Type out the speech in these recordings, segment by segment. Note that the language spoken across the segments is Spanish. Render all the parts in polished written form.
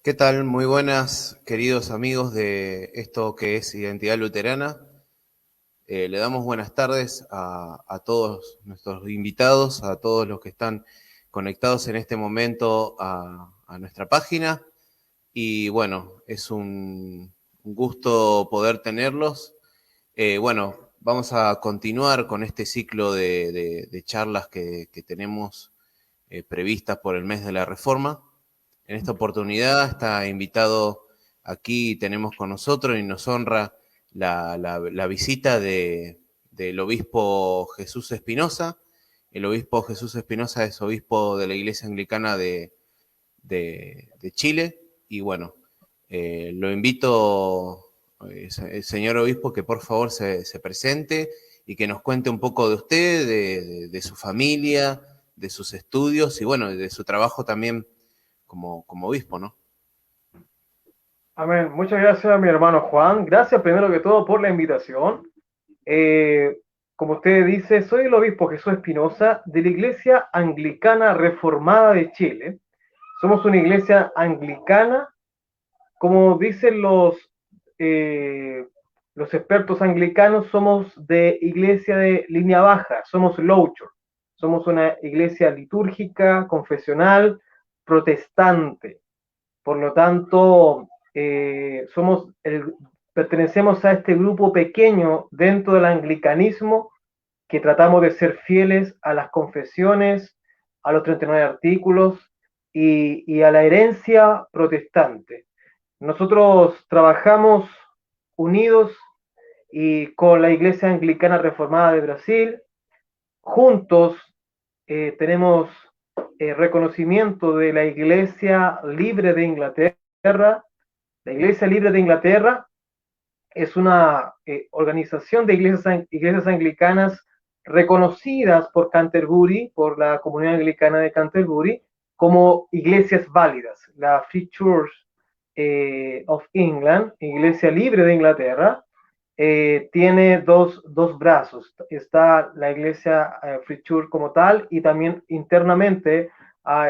¿Qué tal? Muy buenas, queridos amigos de esto que es Identidad Luterana. Le damos buenas tardes a todos nuestros invitados, a todos los que están conectados en este momento a nuestra página. Y bueno, es un gusto poder tenerlos. Bueno, vamos a continuar con este ciclo de charlas que tenemos previstas por el mes de la Reforma. En esta oportunidad está invitado aquí, tenemos con nosotros y nos honra la visita del obispo Jesús Espinosa. El obispo Jesús Espinosa es obispo de la Iglesia Anglicana de Chile. Y bueno, lo invito, señor obispo, que por favor se presente y que nos cuente un poco de usted, de su familia, de sus estudios y bueno, de su trabajo también como obispo, ¿no? Amén. Muchas gracias a mi hermano Juan. Gracias primero que todo por la invitación. Eh, Como usted dice, soy el obispo Jesús Espinosa de la Iglesia Anglicana Reformada de Chile. Somos una iglesia anglicana, como dicen los expertos anglicanos, somos de iglesia de línea baja, somos low church. Somos una iglesia litúrgica, confesional, protestante. Por lo tanto, pertenecemos a este grupo pequeño dentro del anglicanismo que tratamos de ser fieles a las confesiones, a los 39 artículos y a la herencia protestante. Nosotros trabajamos unidos y con la Iglesia Anglicana Reformada de Brasil. Juntos tenemos reconocimiento de la Iglesia Libre de Inglaterra. La Iglesia Libre de Inglaterra es una organización de iglesias anglicanas reconocidas por Canterbury, por la comunidad anglicana de Canterbury, como iglesias válidas. La Free Church of England, Iglesia Libre de Inglaterra, tiene dos brazos. Está la Iglesia Free Church como tal y también internamente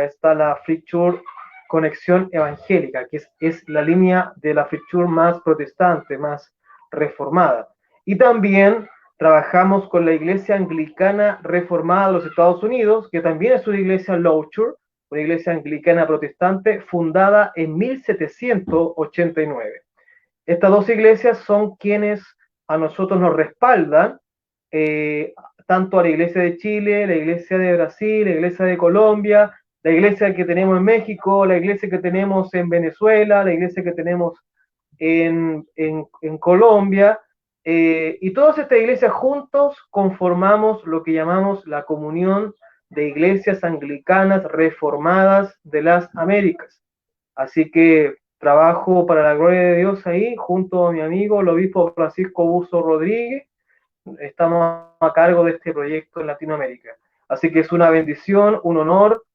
está la Free Church Conexión Evangélica, que es la línea de la Free Church más protestante, más reformada. Y también trabajamos con la Iglesia Anglicana Reformada de los Estados Unidos, que también es una iglesia low church, una iglesia anglicana protestante fundada en 1789. Estas dos iglesias son quienes a nosotros nos respaldan, eh, tanto a la iglesia de Chile, la iglesia de Brasil, la iglesia de Colombia, la iglesia que tenemos en México, la iglesia que tenemos en Venezuela, la iglesia que tenemos en Colombia, y todas estas iglesias juntos conformamos lo que llamamos la comunión de iglesias anglicanas reformadas de las Américas. Así que trabajo para la gloria de Dios ahí, junto a mi amigo, el obispo Francisco Buzo Rodríguez. Estamos a cargo de este proyecto en Latinoamérica. Así que es una bendición, un honor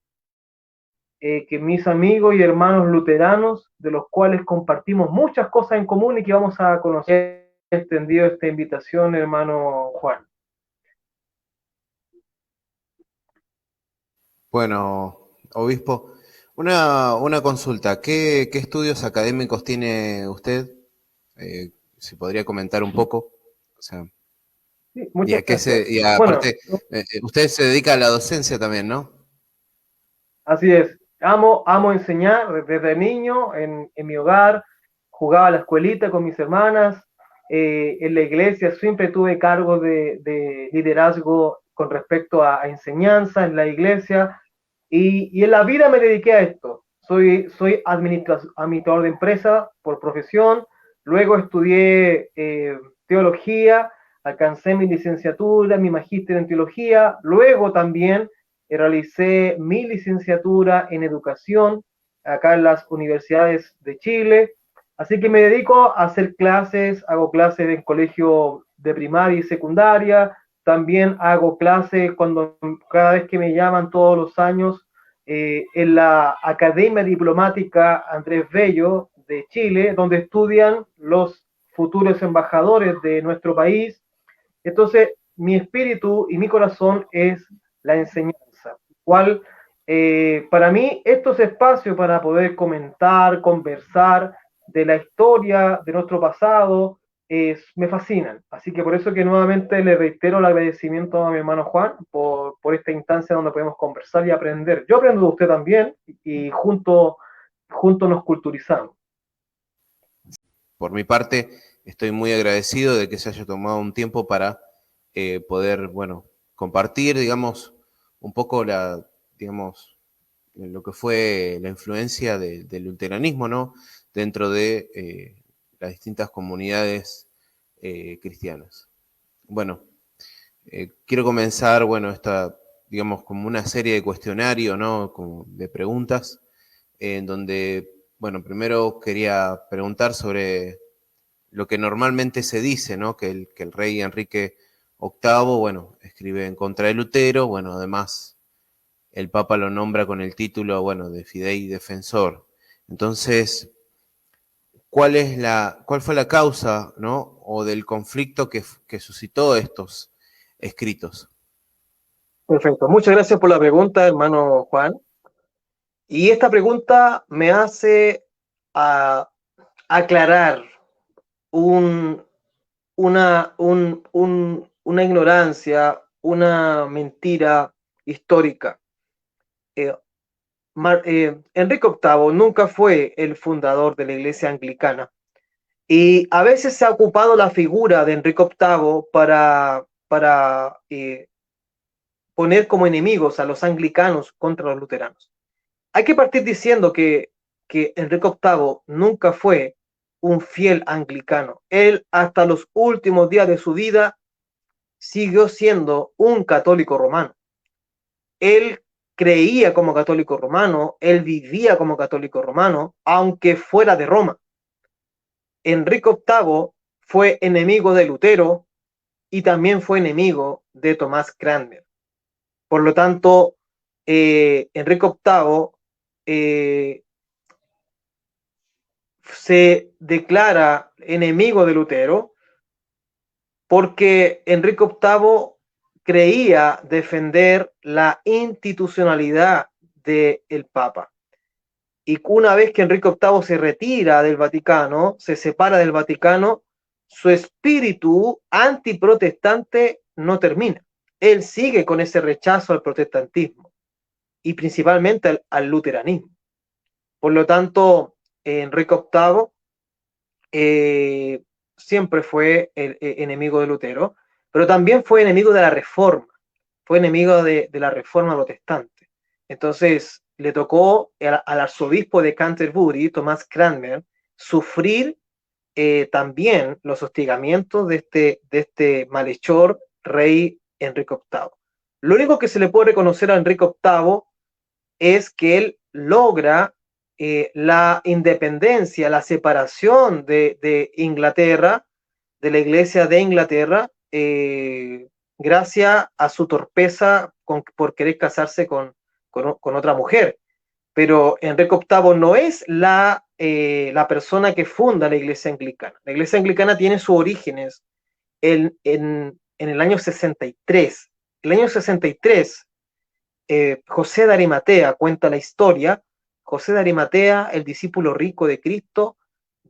que mis amigos y hermanos luteranos, de los cuales compartimos muchas cosas en común y que vamos a conocer, entendido esta invitación, hermano Juan. Bueno, obispo, una consulta. ¿Qué estudios académicos tiene usted? Si podría comentar un poco. O sea, Sí, y muchas a qué gracias. y Bueno, aparte, usted se dedica a la docencia también, ¿no? así es. Amo enseñar desde niño en mi hogar. Jugaba a la escuelita con mis hermanas. En la iglesia siempre tuve cargo de liderazgo con respecto a enseñanza en la iglesia. Y en la vida me dediqué a esto. Soy administrador de empresa por profesión. Luego estudié teología. Alcancé mi licenciatura, mi magíster en teología. Luego también realicé mi licenciatura en educación acá en las universidades de Chile. Así que me dedico a hacer clases, hago clases en colegio de primaria y secundaria, también hago clases cada vez que me llaman todos los años en la Academia Diplomática Andrés Bello de Chile, donde estudian los futuros embajadores de nuestro país. Entonces, mi espíritu y mi corazón es la enseñanza, cual Para mí, estos espacios para poder comentar, conversar de la historia, de nuestro pasado, me fascinan. Así que por eso que nuevamente le reitero el agradecimiento a mi hermano Juan por esta instancia donde podemos conversar y aprender. Yo aprendo de usted también y juntos nos culturizamos. Por mi parte, estoy muy agradecido de que se haya tomado un tiempo para poder, bueno, compartir, digamos, un poco digamos, lo que fue la influencia del luteranismo, ¿no? Dentro de las distintas comunidades cristianas. Bueno, quiero comenzar, bueno, digamos, como una serie de cuestionarios, ¿no? Como de preguntas, en donde, bueno, primero quería preguntar sobre lo que normalmente se dice, ¿no? Que el rey Enrique VIII, bueno, escribe en contra de Lutero, bueno, además el Papa lo nombra con el título, bueno, de Fidei Defensor. Entonces, ¿cuál fue la causa, ¿no? O del conflicto que suscitó estos escritos? Perfecto. Muchas gracias por la pregunta, hermano Juan. Y esta pregunta me hace aclarar un, una ignorancia, una mentira histórica. Eh, Enrique VIII nunca fue el fundador de la Iglesia Anglicana y a veces se ha ocupado la figura de Enrique VIII para poner como enemigos a los anglicanos contra los luteranos. Hay que partir diciendo que Enrique VIII nunca fue un fiel anglicano. Él hasta los últimos días de su vida siguió siendo un católico romano. Él creía como católico romano, él vivía como católico romano, aunque fuera de Roma. Enrique VIII fue enemigo de Lutero y también fue enemigo de Tomás Cranmer. Por lo tanto, Enrique VIII se declara enemigo de Lutero porque Enrique VIII creía defender la institucionalidad del Papa. Y una vez que Enrique VIII se retira del Vaticano, se separa del Vaticano, su espíritu antiprotestante no termina. Él sigue con ese rechazo al protestantismo y principalmente al luteranismo. Por lo tanto, Enrique VIII siempre fue el enemigo de Lutero, pero también fue enemigo de la Reforma, fue enemigo de la Reforma protestante. Entonces, le tocó al arzobispo de Canterbury, Tomás Cranmer, sufrir también los hostigamientos de este malhechor rey Enrique VIII. Lo único que se le puede reconocer a Enrique VIII es que él logra la independencia, la separación de Inglaterra, de la Iglesia de Inglaterra, gracias a su torpeza por querer casarse con otra mujer. Pero Enrique VIII no es la persona que funda la Iglesia Anglicana. La Iglesia Anglicana tiene sus orígenes en el año 63. El año 63, José de Arimatea cuenta la historia. José de Arimatea, el discípulo rico de Cristo,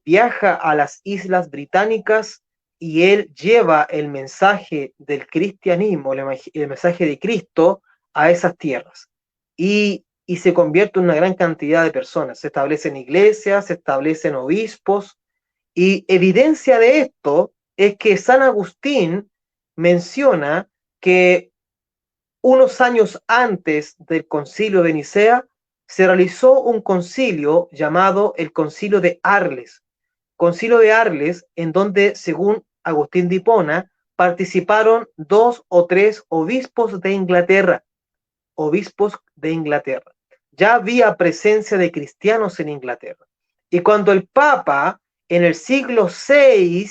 viaja a las Islas Británicas y él lleva el mensaje del cristianismo, el mensaje de Cristo a esas tierras. Y se convierte en una gran cantidad de personas. Se establecen iglesias, se establecen obispos, y evidencia de esto es que San Agustín menciona que unos años antes del concilio de Nicea se realizó un concilio llamado el Concilio de Arles. Concilio de Arles, en donde, según Agustín de Hipona, participaron 2 o 3 obispos de Inglaterra. Obispos de Inglaterra. Ya había presencia de cristianos en Inglaterra. Y cuando el Papa, en el siglo VI,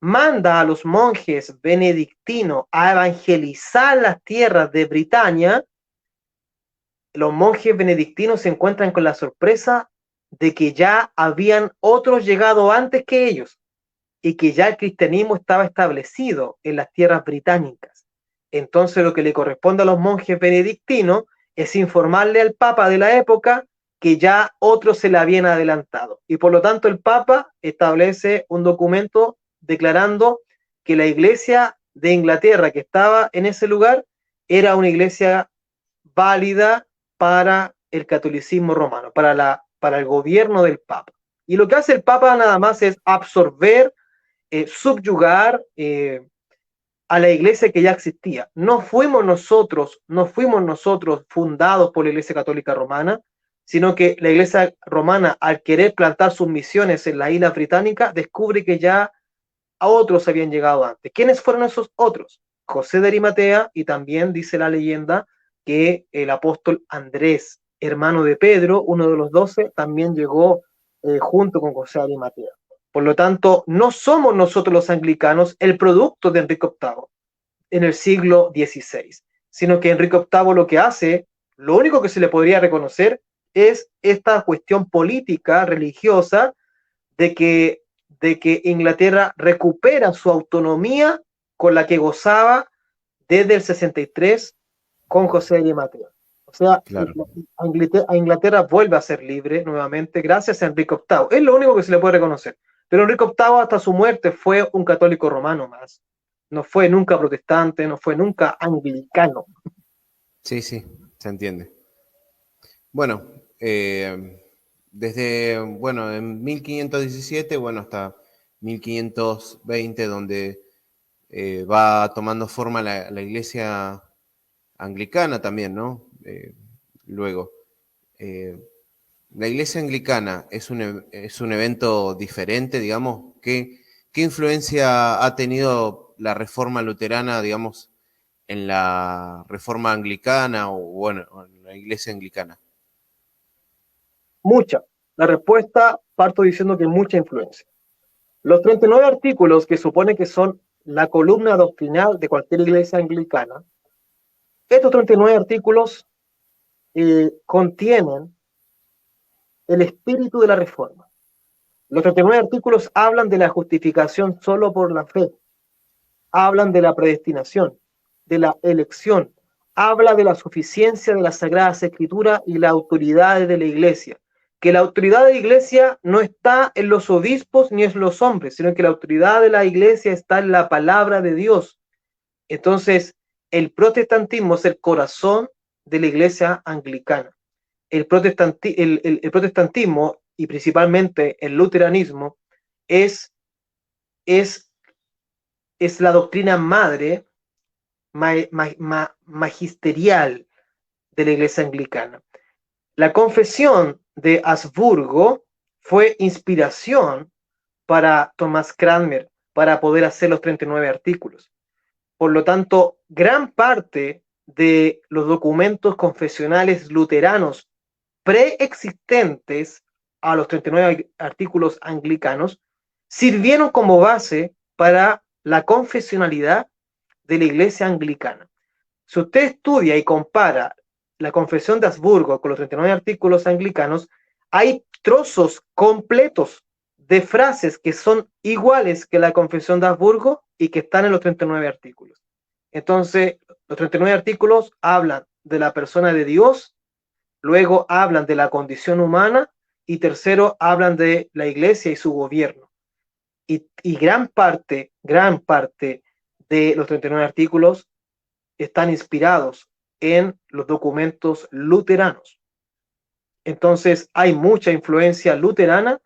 manda a los monjes benedictinos a evangelizar las tierras de Britania, los monjes benedictinos se encuentran con la sorpresa de que ya habían otros llegado antes que ellos y que ya el cristianismo estaba establecido en las tierras británicas. Entonces lo que le corresponde a los monjes benedictinos es informarle al Papa de la época que ya otros se le habían adelantado. Y por lo tanto el Papa establece un documento declarando que la iglesia de Inglaterra que estaba en ese lugar era una iglesia válida para el catolicismo romano, para el gobierno del Papa. Y lo que hace el Papa nada más es absorber, subyugar a la iglesia que ya existía. No fuimos nosotros fundados por la Iglesia Católica Romana, sino que la Iglesia Romana, al querer plantar sus misiones en la isla británica, descubre que ya a otros habían llegado antes. ¿Quiénes fueron esos otros? José de Arimatea, y también dice la leyenda que el apóstol Andrés, hermano de Pedro, uno de los 12, también llegó junto con José de Arimatea. Por lo tanto, no somos nosotros los anglicanos el producto de Enrique VIII en el siglo XVI, sino que Enrique VIII lo que hace, lo único que se le podría reconocer es esta cuestión política, religiosa, de que Inglaterra recupera su autonomía con la que gozaba desde el 63 con José de Arimatea. O sea, Claro. a Inglaterra vuelve a ser libre nuevamente gracias a Enrique VIII. Es lo único que se le puede reconocer. Pero Enrique VIII hasta su muerte fue un católico romano más. No fue nunca protestante, no fue nunca anglicano. Sí, sí, se entiende. Bueno, desde, bueno, en 1517, bueno, hasta 1520, donde va tomando forma la iglesia anglicana también, ¿no? Luego, eh, la iglesia anglicana es un evento diferente, digamos. ¿Qué influencia ha tenido la reforma luterana, digamos, en la reforma anglicana o, bueno, en la iglesia anglicana? Mucha. La respuesta parto diciendo que mucha influencia. Los 39 artículos que supone que son la columna doctrinal de cualquier iglesia anglicana, estos 39 artículos contienen el espíritu de la reforma. Los 39 artículos hablan de la justificación solo por la fe, hablan de la predestinación, de la elección, habla de la suficiencia de las Sagradas Escrituras y la autoridad de la iglesia. Que la autoridad de la iglesia no está en los obispos ni en los hombres, sino que la autoridad de la iglesia está en la palabra de Dios. Entonces, el protestantismo es el corazón de la iglesia anglicana. El protestantismo y principalmente el luteranismo es, es, es la doctrina madre magisterial de la iglesia anglicana. La confesión de Habsburgo fue inspiración para Thomas Cranmer para poder hacer los 39 artículos. Por lo tanto, gran parte de los documentos confesionales luteranos preexistentes a los 39 artículos anglicanos sirvieron como base para la confesionalidad de la iglesia anglicana. Si usted estudia y compara la confesión de Habsburgo con los 39 artículos anglicanos, hay trozos completos de frases que son iguales que la confesión de Habsburgo y que están en los 39 artículos. Entonces, los 39 artículos hablan de la persona de Dios, luego hablan de la condición humana y tercero hablan de la iglesia y su gobierno. Y gran parte de los 39 artículos están inspirados en los documentos luteranos. Entonces hay mucha influencia luterana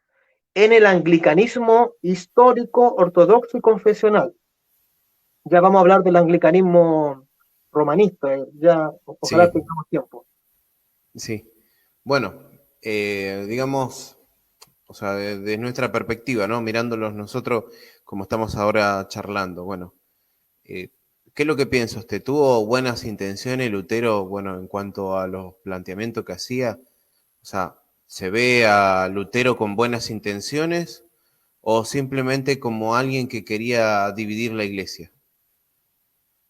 en el anglicanismo histórico, ortodoxo y confesional. Ya vamos a hablar del anglicanismo romanista, ya ojalá Sí, tengamos tiempo. sí. Bueno, digamos, o sea, desde nuestra perspectiva, ¿no? Mirándolos nosotros como estamos ahora charlando, bueno, eh, ¿qué es lo que piensa usted? ¿Tuvo buenas intenciones Lutero, bueno, en cuanto a los planteamientos que hacía? O sea, ¿se ve a Lutero con buenas intenciones o simplemente como alguien que quería dividir la iglesia?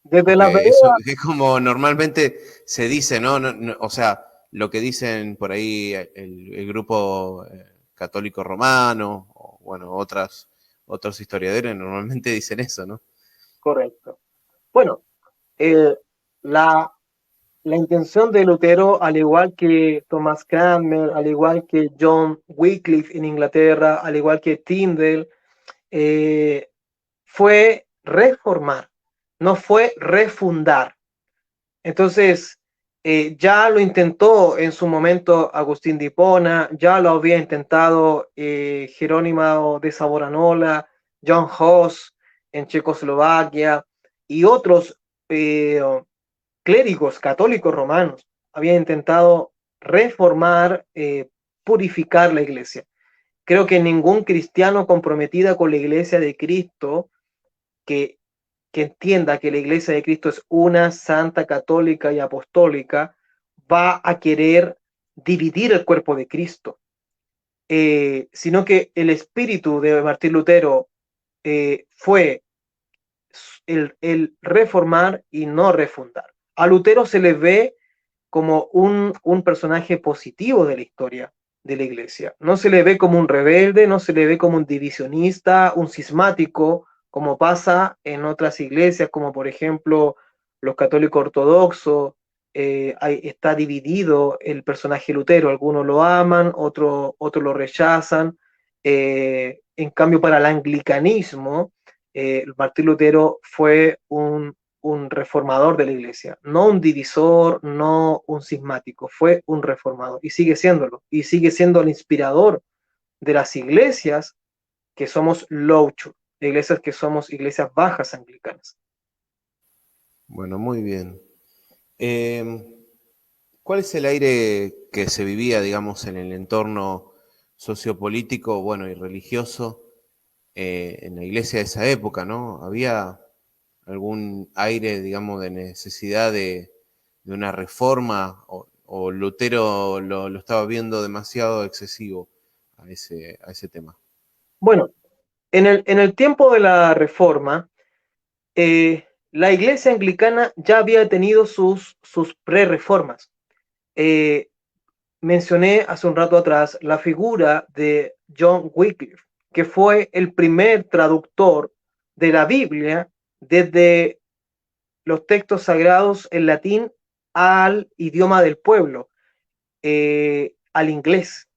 Desde la Porque eso vereda, es como normalmente se dice, ¿no? O sea, lo que dicen por ahí el grupo católico romano, o bueno, otros historiadores normalmente dicen eso, ¿no? correcto. Bueno, eh, la, La intención de Lutero, al igual que Thomas Cranmer, al igual que John Wycliffe en Inglaterra, al igual que Tyndale, fue reformar, no fue refundar. Entonces, ya lo intentó en su momento Agustín de Hipona, ya lo había intentado Jerónimo de Savonarola, John Hus en Checoslovaquia y otros eh, clérigos católicos romanos. Habían intentado reformar, purificar la iglesia. Creo que ningún cristiano comprometido con la iglesia de Cristo que que entienda que la iglesia de Cristo es una, santa, católica y apostólica, va a querer dividir el cuerpo de Cristo, sino que el espíritu de Martín Lutero fue el reformar y no refundar. A Lutero se le ve como un personaje positivo de la historia de la iglesia. No se le ve como un rebelde, no se le ve como un divisionista, un cismático, como pasa en otras iglesias, como por ejemplo los católicos ortodoxos. Está dividido el personaje Lutero, algunos lo aman, otros lo rechazan. En cambio, para el anglicanismo, Martín Lutero fue un reformador de la iglesia, no un divisor, no un cismático, fue un reformador y sigue siéndolo, y sigue siendo el inspirador de las iglesias que somos low church, iglesias que somos iglesias bajas anglicanas. Bueno, muy bien. ¿Cuál es el aire que se vivía, digamos, en el entorno sociopolítico, bueno, y religioso en la iglesia de esa época, ¿no? ¿Había algún aire, digamos, de necesidad de una reforma o Lutero lo estaba viendo demasiado excesivo a ese tema? Bueno, en el tiempo de la Reforma, la iglesia anglicana ya había tenido sus pre-reformas. Eh, Mencioné hace un rato atrás la figura de John Wycliffe, que fue el primer traductor de la Biblia desde los textos sagrados en latín al idioma del pueblo, al inglés.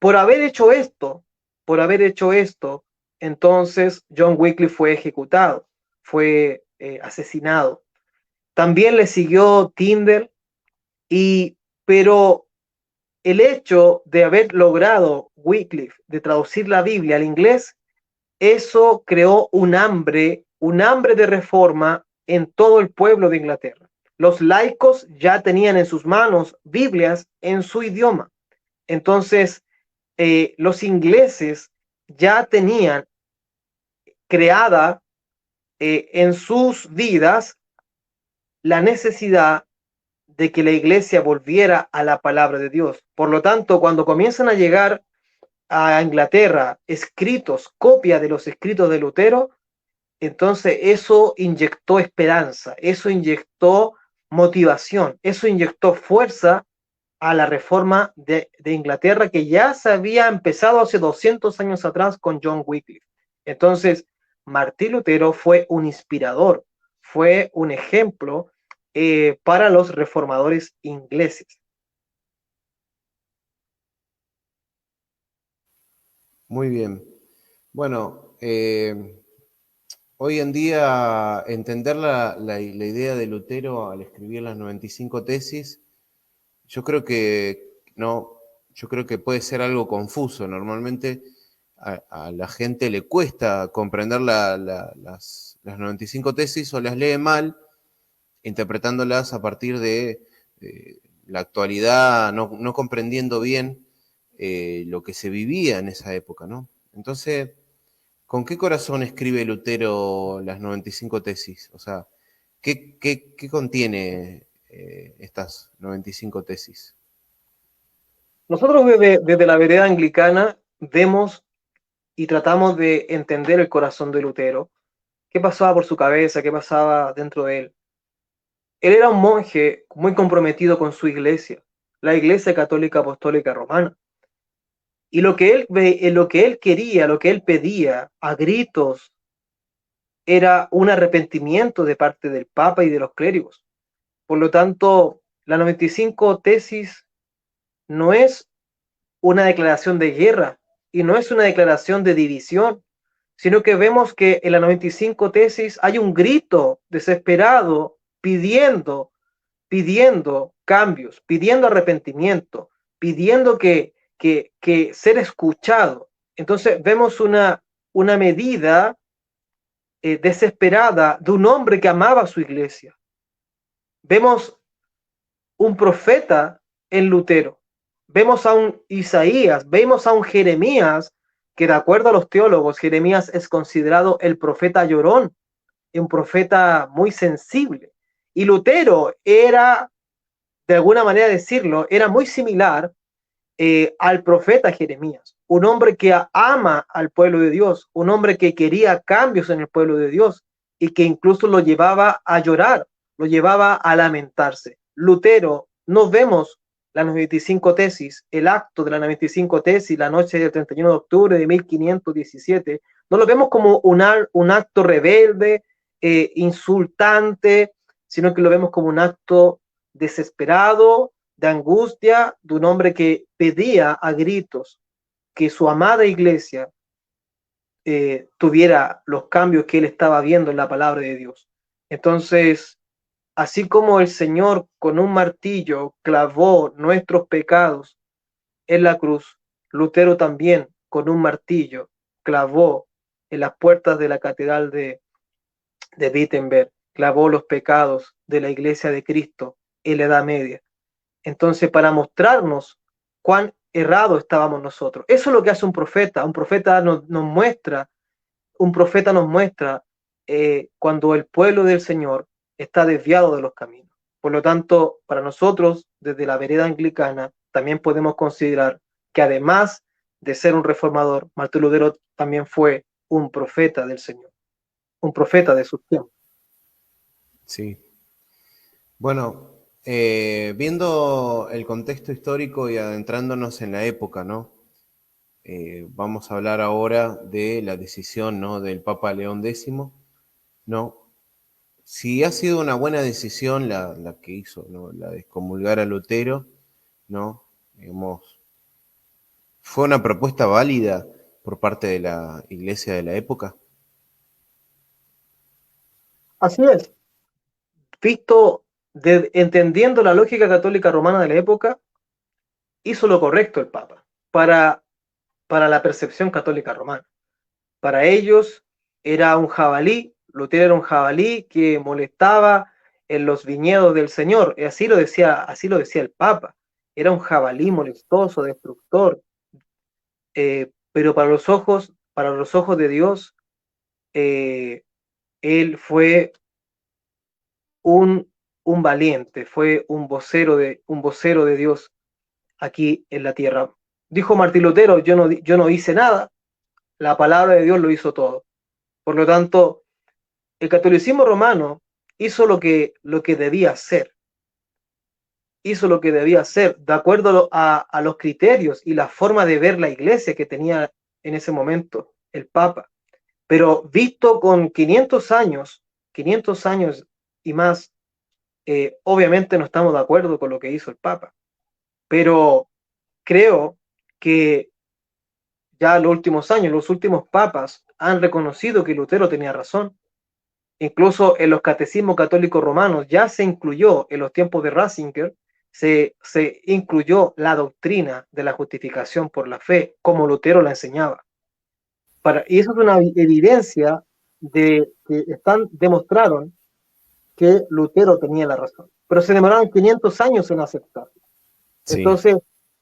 Por haber hecho esto, por haber hecho esto, entonces John Wycliffe fue ejecutado, fue asesinado. También le siguió Tyndale, pero el hecho de haber logrado Wycliffe de traducir la Biblia al inglés, eso creó un hambre de reforma en todo el pueblo de Inglaterra. Los laicos ya tenían en sus manos Biblias en su idioma. Entonces, los ingleses ya tenían creada en sus vidas la necesidad de que la iglesia volviera a la palabra de Dios. Por lo tanto, cuando comienzan a llegar a Inglaterra escritos, copia de los escritos de Lutero, entonces eso inyectó esperanza, eso inyectó motivación, eso inyectó fuerza a la reforma de Inglaterra que ya se había empezado hace 200 años atrás con John Wycliffe. Entonces, Martín Lutero fue un inspirador, fue un ejemplo para los reformadores ingleses. Muy bien. Bueno, hoy en día entender la idea de Lutero al escribir las 95 tesis, yo creo que no, yo creo que puede ser algo confuso. Normalmente a la gente le cuesta comprender las 95 tesis o las lee mal, interpretándolas a partir de la actualidad, no comprendiendo bien lo que se vivía en esa época, ¿no? Entonces, ¿con qué corazón escribe Lutero las 95 tesis? O sea, ¿qué contiene estas 95 tesis? Nosotros desde la vereda anglicana vemos y tratamos de entender el corazón de Lutero, qué pasaba por su cabeza, qué pasaba dentro de él. Él era un monje muy comprometido con su iglesia, la Iglesia Católica Apostólica Romana. Y lo que él quería, lo que él pedía a gritos, era un arrepentimiento de parte del Papa y de los clérigos. Por lo tanto, la 95 tesis no es una declaración de guerra y no es una declaración de división, sino que vemos que en la 95 tesis hay un grito desesperado pidiendo cambios, pidiendo arrepentimiento, pidiendo que ser escuchado. Entonces vemos una medida desesperada de un hombre que amaba a su iglesia. Vemos un profeta en Lutero, vemos a un Isaías, vemos a un Jeremías, que de acuerdo a los teólogos, Jeremías es considerado el profeta llorón, un profeta muy sensible. Y Lutero era, de alguna manera decirlo, era muy similar al profeta Jeremías, un hombre que ama al pueblo de Dios, un hombre que quería cambios en el pueblo de Dios y que incluso lo llevaba a llorar, lo llevaba a lamentarse. Lutero, no vemos la 95 tesis, el acto de la 95 tesis, la noche del 31 de octubre de 1517, no lo vemos como un acto rebelde, insultante, sino que lo vemos como un acto desesperado, de angustia, de un hombre que pedía a gritos que su amada iglesia tuviera los cambios que él estaba viendo en la palabra de Dios. Entonces, así como el Señor con un martillo clavó nuestros pecados en la cruz, Lutero también con un martillo clavó en las puertas de la catedral de Wittenberg, clavó los pecados de la iglesia de Cristo en la Edad Media. Entonces, para mostrarnos cuán errado estábamos nosotros. Eso es lo que hace un profeta. Un profeta nos muestra, cuando el pueblo del Señor está desviado de los caminos. Por lo tanto, para nosotros, desde la vereda anglicana, también podemos considerar que además de ser un reformador, Martín Lutero también fue un profeta del Señor, un profeta de sus tiempos. Sí. Bueno, viendo el contexto histórico y adentrándonos en la época, ¿no? Vamos a hablar ahora de la decisión, ¿no?, del Papa León X, ¿no? Si ha sido una buena decisión la que hizo, ¿no?, la de excomulgar a Lutero, ¿no? Digamos, ¿fue una propuesta válida por parte de la iglesia de la época? Así es. Entendiendo la lógica católica romana de la época, hizo lo correcto el Papa para la percepción católica romana. Para ellos era un jabalí, Lutero era un jabalí que molestaba en los viñedos del Señor, y así lo decía el Papa. Era un jabalí molestoso, destructor, pero para los ojos de Dios, eh, él fue un, un valiente, fue un vocero de Dios aquí en la tierra. Dijo Martín Lutero, yo no hice nada, la palabra de Dios lo hizo todo. Por lo tanto, el catolicismo romano hizo lo que debía hacer, de acuerdo a los criterios y la forma de ver la iglesia que tenía en ese momento el Papa. Pero visto con 500 años y más, obviamente no estamos de acuerdo con lo que hizo el Papa. Pero creo que ya en los últimos años, los últimos papas han reconocido que Lutero tenía razón. Incluso en los catecismos católicos romanos ya se incluyó, en los tiempos de Ratzinger, se incluyó la doctrina de la justificación por la fe, como Lutero la enseñaba. Y eso es una evidencia de que demostraron que Lutero tenía la razón. Pero se demoraron 500 años en aceptar. Sí. Entonces,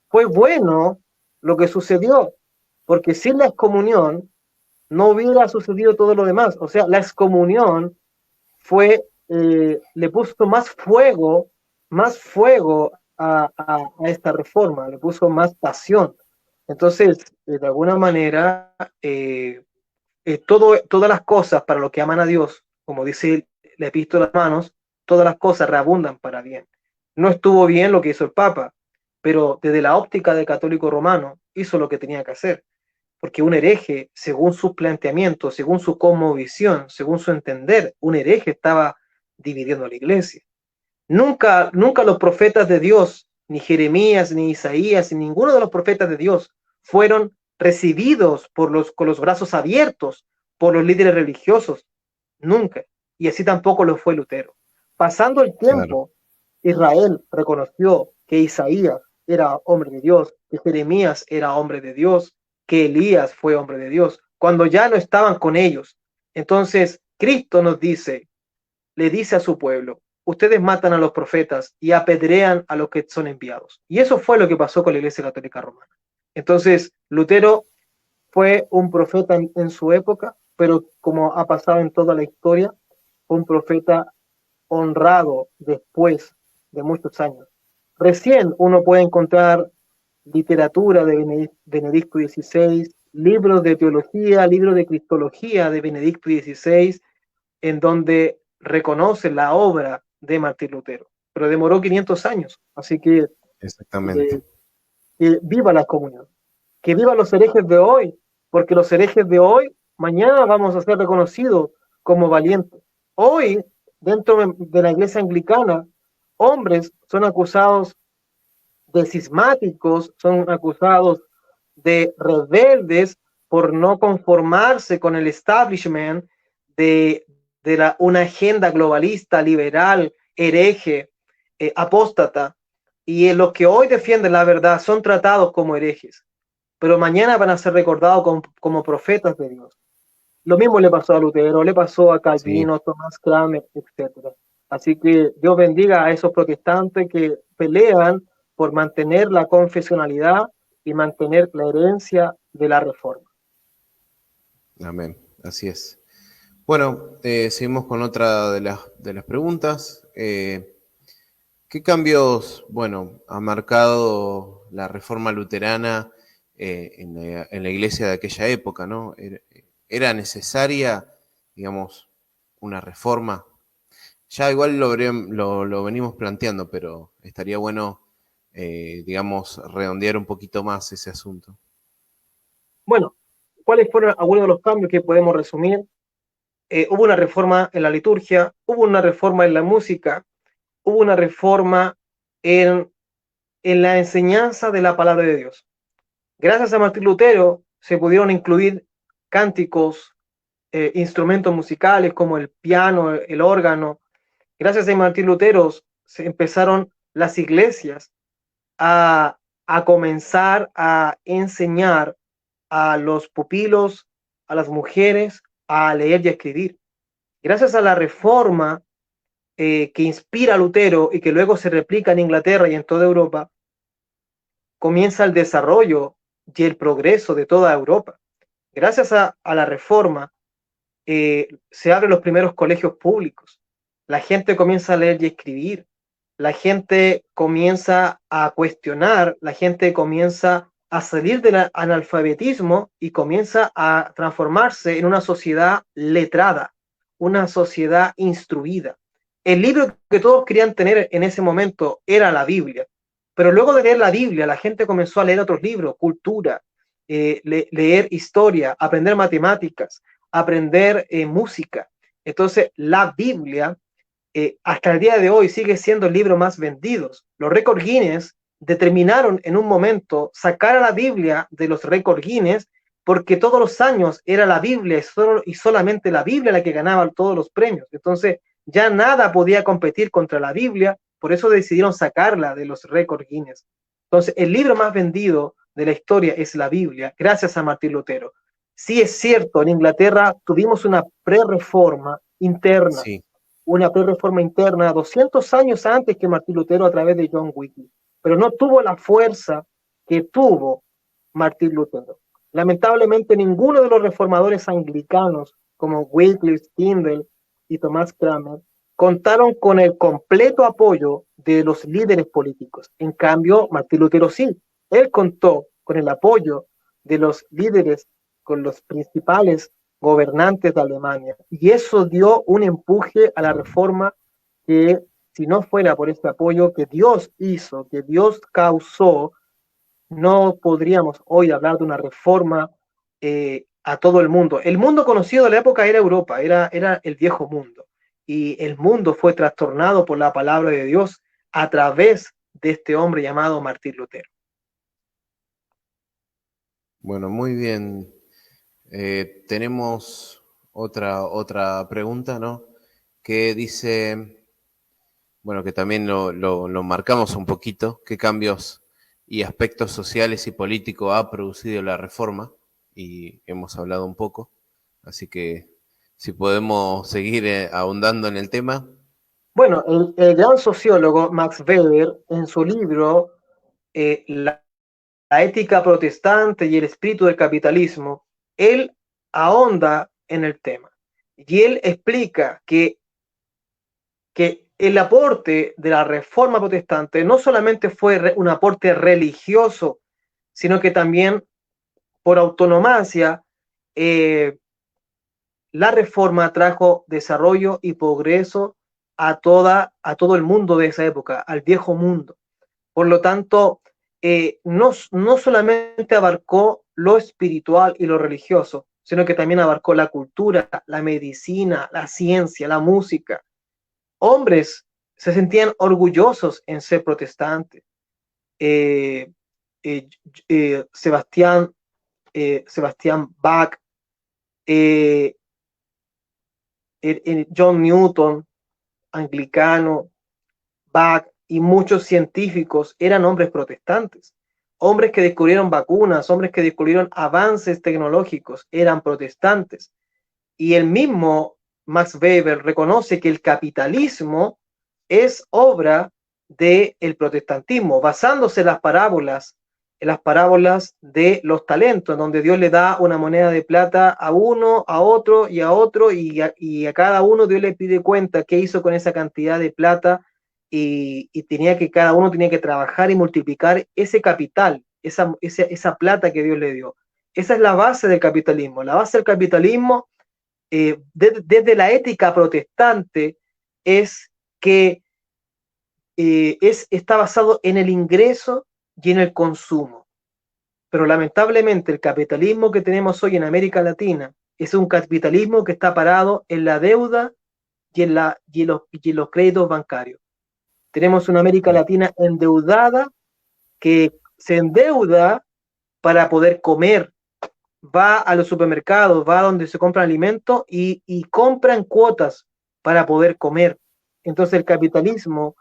fue bueno lo que sucedió, porque sin la excomunión no hubiera sucedido todo lo demás. O sea, la excomunión le puso más fuego a esta reforma, le puso más pasión. Entonces, de alguna manera, todas las cosas para los que aman a Dios, como dice la epístola de Romanos, todas las cosas reabundan para bien. No estuvo bien lo que hizo el Papa, pero desde la óptica del católico romano hizo lo que tenía que hacer, porque un hereje, según sus planteamientos, según su cosmovisión, según su entender, un hereje estaba dividiendo a la iglesia. Nunca los profetas de Dios, ni Jeremías, ni Isaías, ni ninguno de los profetas de Dios fueron recibidos con los brazos abiertos por los líderes religiosos. Nunca. Y así tampoco lo fue Lutero. Pasando el Claro, tiempo, Israel reconoció que Isaías era hombre de Dios, que Jeremías era hombre de Dios, que Elías fue hombre de Dios, cuando ya no estaban con ellos. Entonces, Cristo nos dice, le dice a su pueblo, ustedes matan a los profetas y apedrean a los que son enviados. Y eso fue lo que pasó con la Iglesia Católica Romana. Entonces, Lutero fue un profeta en su época, pero como ha pasado en toda la historia, fue un profeta honrado después de muchos años. Recién uno puede encontrar literatura de Benedicto XVI, libros de teología, libros de cristología de Benedicto XVI, en donde reconoce la obra de Martín Lutero. Pero demoró 500 años, así exactamente. que viva la comunión, que viva los herejes de hoy, porque los herejes de hoy, mañana vamos a ser reconocidos como valientes. Hoy, dentro de la iglesia anglicana, hombres son acusados de cismáticos, son acusados de rebeldes por no conformarse con el establishment de, una agenda globalista, liberal, hereje, apóstata, y en los que hoy defienden la verdad son tratados como herejes, pero mañana van a ser recordados como profetas de Dios. Lo mismo le pasó a Lutero, le pasó a Sí, Calvino, Tomás Kramer, etc. Así que Dios bendiga a esos protestantes que pelean por mantener la confesionalidad y mantener la herencia de la reforma. amén. Así es. Bueno, seguimos con otra de las preguntas. ¿Qué cambios, bueno, ha marcado la reforma luterana en la iglesia de aquella época, ¿no? ¿Era necesaria, digamos, una reforma? Ya igual lo venimos planteando, pero estaría bueno, digamos, redondear un poquito más ese asunto. Bueno, ¿cuáles fueron algunos de los cambios que podemos resumir? Hubo una reforma en la liturgia, hubo una reforma en la música, hubo una reforma en, en la enseñanza de la palabra de Dios. Gracias a Martín Lutero se pudieron incluir cánticos, instrumentos musicales como el piano, el órgano. Gracias a Martín Lutero se empezaron las iglesias a, a comenzar a enseñar a los pupilos, a las mujeres, a leer y a escribir. Gracias a la reforma que inspira a Lutero y que luego se replica en Inglaterra y en toda Europa, comienza el desarrollo y el progreso de toda Europa. Gracias a la reforma, se abren los primeros colegios públicos, la gente comienza a leer y escribir, la gente comienza a cuestionar, la gente comienza a salir del analfabetismo y comienza a transformarse en una sociedad letrada, una sociedad instruida. El libro que todos querían tener en ese momento era la Biblia, pero luego de leer la Biblia, la gente comenzó a leer otros libros, cultura, leer historia, aprender matemáticas, aprender música. Entonces, la Biblia, hasta el día de hoy, sigue siendo el libro más vendido. Los récord Guinness determinaron en un momento sacar a la Biblia de los récord Guinness porque todos los años era la Biblia y solamente la Biblia la que ganaba todos los premios. Entonces, ya nada podía competir contra la Biblia, por eso decidieron sacarla de los récord Guinness. Entonces, el libro más vendido de la historia es la Biblia, gracias a Martín Lutero. Sí es cierto, en Inglaterra tuvimos Sí, una pre-reforma interna 200 años antes que Martín Lutero a través de John Wycliffe, pero no tuvo la fuerza que tuvo Martín Lutero. Lamentablemente ninguno de los reformadores anglicanos como Wycliffe, Tyndale y Tomás Cranmer contaron con el completo apoyo de los líderes políticos. En cambio, Martín Lutero sí, él contó con el apoyo de los líderes, con los principales gobernantes de Alemania. Y eso dio un empuje a la reforma que, si no fuera por este apoyo que Dios hizo, que Dios causó, no podríamos hoy hablar de una reforma a todo el mundo. El mundo conocido de la época era Europa, era el viejo mundo. y el mundo fue trastornado por la palabra de Dios a través de este hombre llamado Martín Lutero. Bueno, muy bien. Tenemos otra pregunta, ¿no? Que dice, bueno, que también lo marcamos un poquito, qué cambios y aspectos sociales y políticos ha producido la reforma, y hemos hablado un poco, así que si podemos seguir ahondando en el tema. Bueno, el gran sociólogo Max Weber, en su libro la ética protestante y el espíritu del capitalismo, él ahonda en el tema. Y él explica que el aporte de la reforma protestante no solamente fue un aporte religioso, sino que también por autonomacia, la reforma trajo desarrollo y progreso a todo el mundo de esa época, al viejo mundo. Por lo tanto, no solamente abarcó lo espiritual y lo religioso, sino que también abarcó la cultura, la medicina, la ciencia, la música. Hombres se sentían orgullosos en ser protestantes. Eh, eh, Sebastián, Sebastián Bach, eh, John Newton, anglicano, Bach y muchos científicos eran hombres protestantes. Hombres que descubrieron vacunas, hombres que descubrieron avances tecnológicos, eran protestantes. Y el mismo Max Weber reconoce que el capitalismo es obra del protestantismo, basándose en las parábolas de los talentos, donde Dios le da una moneda de plata a uno, a otro y a otro, y a cada uno Dios le pide cuenta qué hizo con esa cantidad de plata, y cada uno tenía que trabajar y multiplicar ese capital, esa plata que Dios le dio. Esa es la base del capitalismo. La base del capitalismo, desde la ética protestante, es que está basado en el ingreso y en el consumo. Pero lamentablemente el capitalismo que tenemos hoy en América Latina es un capitalismo que está parado en la deuda y en los créditos bancarios. Tenemos una América Latina endeudada que se endeuda para poder comer, va a los supermercados, va a donde se compran alimentos y compran cuotas para poder comer. Entonces el capitalismo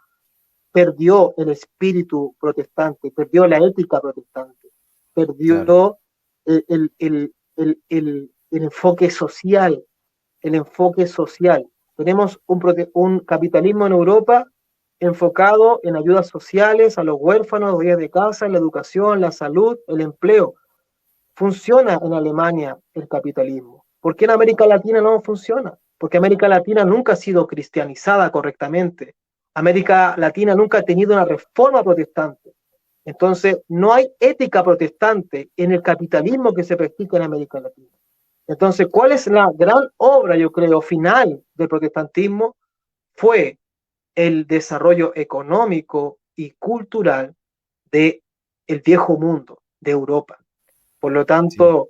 perdió el espíritu protestante, perdió la ética protestante, Claro. perdió el enfoque social, el enfoque social. Tenemos un capitalismo en Europa enfocado en ayudas sociales a los huérfanos, días de casa, en la educación, la salud, el empleo. Funciona en Alemania el capitalismo. ¿Por qué en América Latina no funciona? Porque América Latina nunca ha sido cristianizada correctamente. América Latina nunca ha tenido una reforma protestante. Entonces, no hay ética protestante en el capitalismo que se practica en América Latina. Entonces, ¿cuál es la gran obra, yo creo, final del protestantismo? Fue el desarrollo económico y cultural del viejo mundo, de Europa. Por lo Sí, tanto,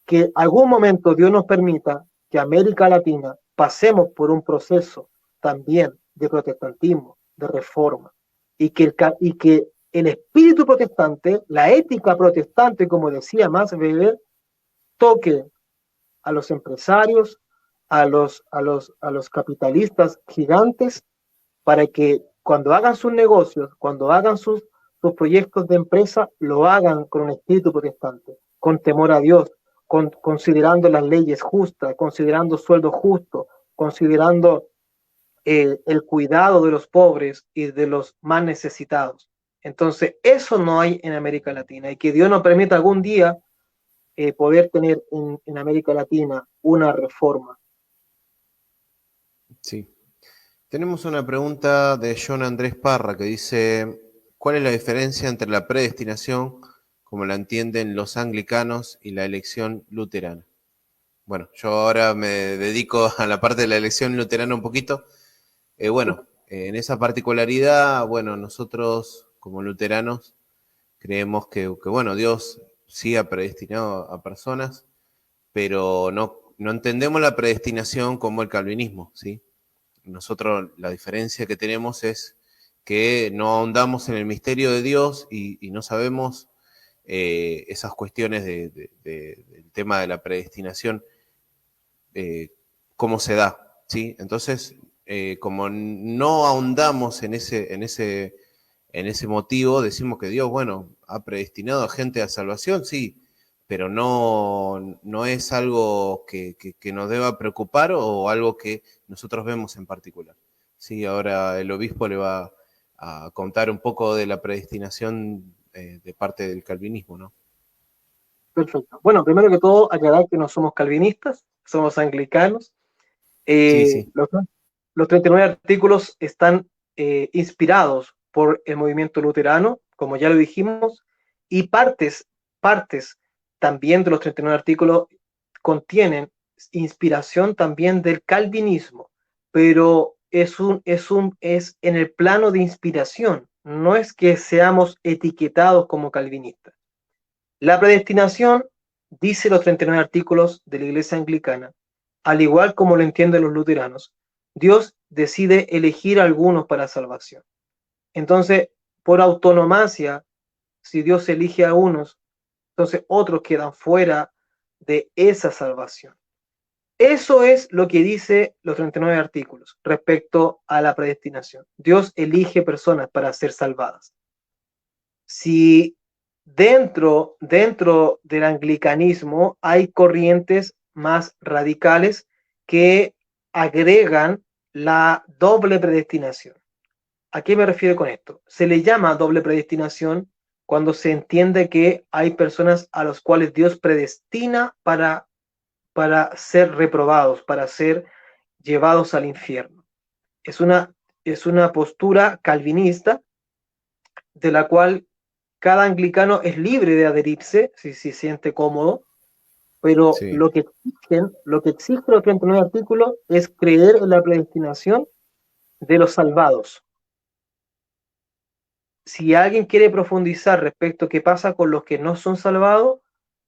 que algún momento Dios nos permita que América Latina pasemos por un proceso también de protestantismo, de reforma, y que el espíritu protestante, la ética protestante, como decía Max Weber, toque a los empresarios, a los capitalistas gigantes, para que cuando hagan sus negocios, cuando hagan sus proyectos de empresa, lo hagan con un espíritu protestante, con temor a Dios, considerando las leyes justas, considerando sueldos justos, considerando el cuidado de los pobres y de los más necesitados. Entonces, eso no hay en América Latina, y que Dios nos permita algún día poder tener en América Latina una reforma. sí. Tenemos una pregunta de John Andrés Parra que dice, ¿cuál es la diferencia entre la predestinación, como la entienden los anglicanos, y la elección luterana? Bueno, yo ahora me dedico a la parte de la elección luterana un poquito. En esa particularidad, bueno, nosotros como luteranos creemos bueno, Dios sí ha predestinado a personas, pero no entendemos la predestinación como el calvinismo, ¿sí? nosotros la diferencia que tenemos es que no ahondamos en el misterio de Dios y no sabemos esas cuestiones del tema de la predestinación, cómo se da, ¿sí? Entonces, como no ahondamos en ese motivo, decimos que Dios, bueno, ha predestinado a gente a salvación, sí, pero no es algo que nos deba preocupar o algo que nosotros vemos en particular. Sí, ahora el obispo le va a contar un poco de la predestinación de parte del calvinismo, ¿no? Perfecto. Bueno, primero que todo, aclarar que no somos calvinistas, somos anglicanos. Sí, sí. Los 39 artículos están inspirados por el movimiento luterano, como ya lo dijimos, y partes también de los 39 artículos contienen inspiración también del calvinismo, pero es en el plano de inspiración, no es que seamos etiquetados como calvinistas. La predestinación, dice los 39 artículos de la Iglesia Anglicana, al igual como lo entienden los luteranos, Dios decide elegir a algunos para salvación. Entonces, por autonomacia, si Dios elige a unos, entonces otros quedan fuera de esa salvación. Eso es lo que dice los 39 artículos respecto a la predestinación. Dios elige personas para ser salvadas. Si dentro del anglicanismo hay corrientes más radicales que agregan la doble predestinación. ¿A qué me refiero con esto? Se le llama doble predestinación cuando se entiende que hay personas a las cuales Dios predestina para ser reprobados, para ser llevados al infierno. Es una postura calvinista de la cual cada anglicano es libre de adherirse si se siente cómodo, pero Sí. lo que exige los 39 artículos es creer en la predestinación de los salvados. Si alguien quiere profundizar respecto a qué pasa con los que no son salvados,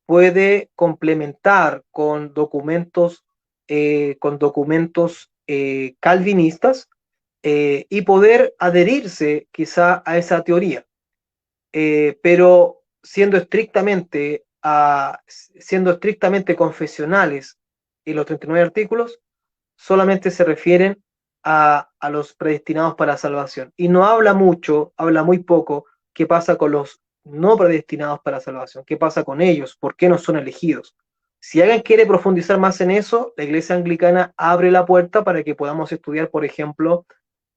puede complementar con documentos calvinistas y poder adherirse quizá a esa teoría. Pero siendo estrictamente confesionales y los 39 artículos, solamente se refieren a los predestinados para salvación. Y no habla mucho, habla muy poco, qué pasa con los no predestinados para salvación, qué pasa con ellos, por qué no son elegidos. Si alguien quiere profundizar más en eso, la Iglesia Anglicana abre la puerta para que podamos estudiar, por ejemplo,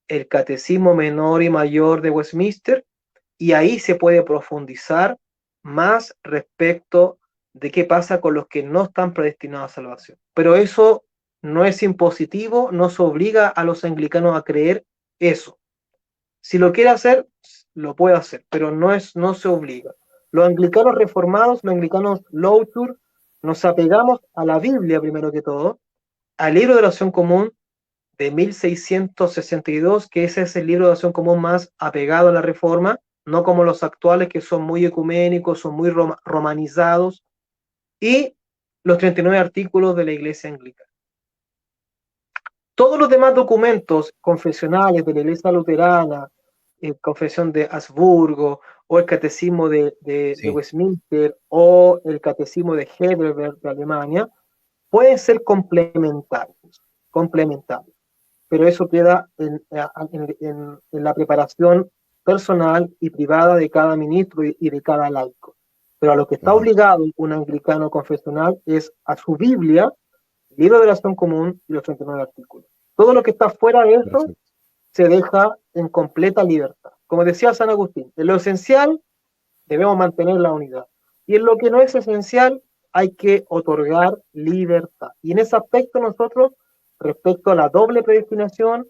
el Catecismo Menor y Mayor de Westminster, y ahí se puede profundizar más respecto de qué pasa con los que no están predestinados a salvación. Pero eso no es impositivo, no se obliga a los anglicanos a creer eso. Si lo quiere hacer, lo puede hacer, pero no se obliga. Los anglicanos reformados, los anglicanos Loutur, nos apegamos a la Biblia primero que todo, al libro de oración común de 1662, que ese es el libro de oración común más apegado a la Reforma, no como los actuales que son muy ecuménicos, son muy romanizados, y los 39 artículos de la Iglesia Anglicana. Todos los demás documentos confesionales de la Iglesia Luterana, Confesión de Habsburgo, o el Catecismo de Sí. Westminster, o el Catecismo de Heidelberg de Alemania, pueden ser complementarios, pero eso queda en la preparación personal y privada de cada ministro y de cada laico. Pero a lo que está Ajá. obligado un anglicano confesional es a su Biblia, libro de oración común y los 39 artículos. Todo lo que está fuera de eso Perfecto. se deja en completa libertad. Como decía San Agustín, en lo esencial debemos mantener la unidad. Y en lo que no es esencial hay que otorgar libertad. Y en ese aspecto nosotros, respecto a la doble predestinación,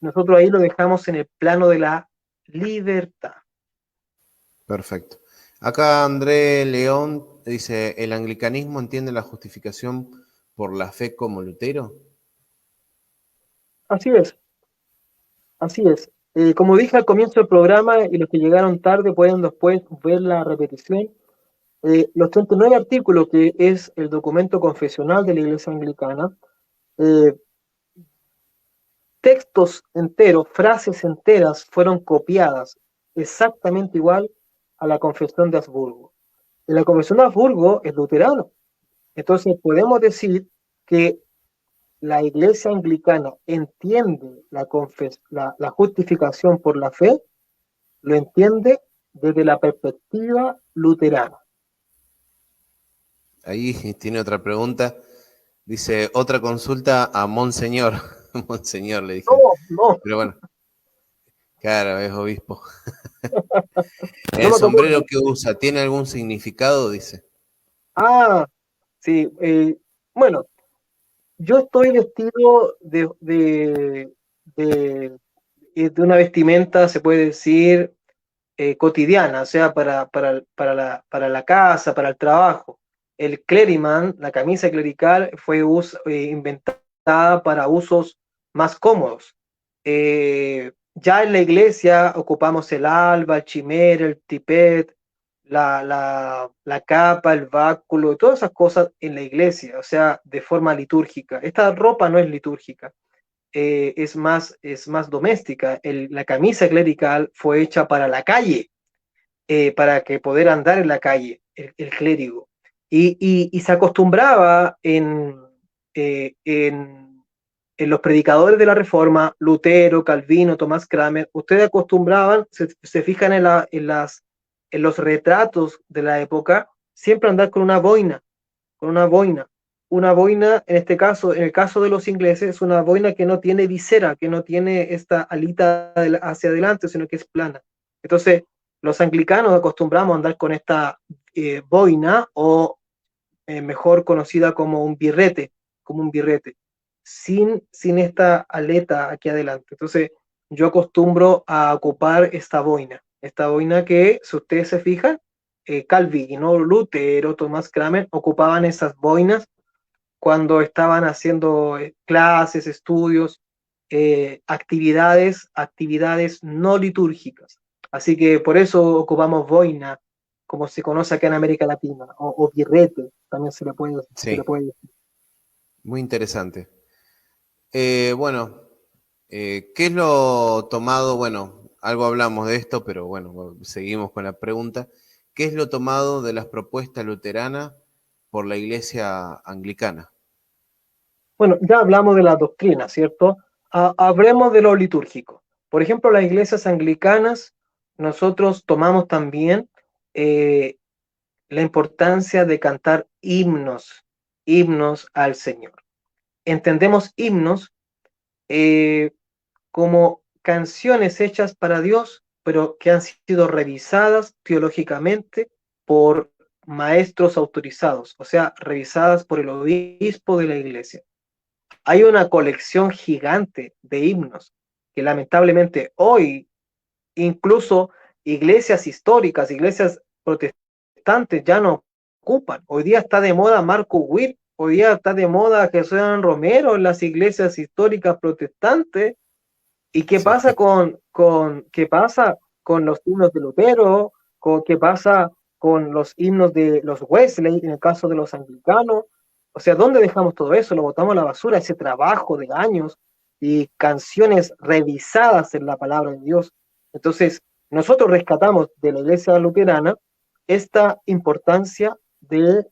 nosotros ahí lo dejamos en el plano de la libertad. Perfecto. Acá André León dice, ¿el anglicanismo entiende la justificación por la fe como Lutero? Así es, así es. Como dije al comienzo del programa, y los que llegaron tarde pueden después ver la repetición, los 39 artículos, que es el documento confesional de la Iglesia Anglicana, eh, textos enteros, frases enteras fueron copiadas exactamente igual a la Confesión de Habsburgo. Y la Confesión de Habsburgo es luterana. Entonces podemos decir que la Iglesia anglicana entiende la justificación por la fe, lo entiende desde la perspectiva luterana. Ahí tiene otra pregunta. Dice, otra consulta a Monseñor. Monseñor le dije. No, no, Pero bueno, claro, es obispo. no ¿El me sombrero confunde. que usa tiene algún significado? Dice. Ah, sí. Bueno, yo estoy vestido de una vestimenta, se puede decir, cotidiana, o sea, para la casa, para el trabajo. El cleriman, la camisa clerical, fue inventada para usos más cómodos. Ya en la iglesia ocupamos el alba, el chimera, el tipet, la capa, el báculo, todas esas cosas en la iglesia, o sea, de forma litúrgica. Esta ropa no es litúrgica, es más doméstica. La camisa clerical fue hecha para la calle, para que poder andar en la calle, el clérigo. Y se acostumbraba en los predicadores de la Reforma, Lutero, Calvino, Tomás Kramer, ustedes acostumbraban, se fijan en los retratos de la época, siempre andar con una boina. Una boina, en este caso, en el caso de los ingleses, es una boina que no tiene visera, que no tiene esta alita hacia adelante, sino que es plana. Entonces, los anglicanos acostumbramos a andar con esta boina o mejor conocida como un birrete, sin esta aleta aquí adelante. Entonces, yo acostumbro a ocupar esta boina que, si ustedes se fijan, Calvino, Lutero, Tomás Kramer ocupaban esas boinas cuando estaban haciendo clases, estudios, actividades no litúrgicas. Así que por eso ocupamos boina, como se conoce acá en América Latina, o birrete, también se le Sí, puede decir. muy interesante. Bueno, ¿qué es lo tomado? Bueno, algo hablamos de esto, pero bueno, seguimos con la pregunta. ¿Qué es lo tomado de las propuestas luteranas por la Iglesia anglicana? Bueno, ya hablamos de la doctrina, ¿cierto? Hablemos de lo litúrgico. Por ejemplo, las iglesias anglicanas, nosotros tomamos también eh, la importancia de cantar himnos al Señor. Entendemos himnos eh, como canciones hechas para Dios, pero que han sido revisadas teológicamente por maestros autorizados, o sea, revisadas por el obispo de la iglesia. Hay una colección gigante de himnos que lamentablemente hoy incluso iglesias históricas, iglesias protestantes ya no ocupan. Hoy día está de moda Marco Witt, hoy día está de moda Jesús Romero en las iglesias históricas protestantes. ¿Y qué Sí, pasa qué pasa con los himnos de Lutero? ¿Qué pasa con los himnos de los Wesley, en el caso de los anglicanos? O sea, ¿dónde dejamos todo eso? Lo botamos a la basura, ese trabajo de años y canciones revisadas en la palabra de Dios. Entonces, nosotros rescatamos de la iglesia luterana esta importancia de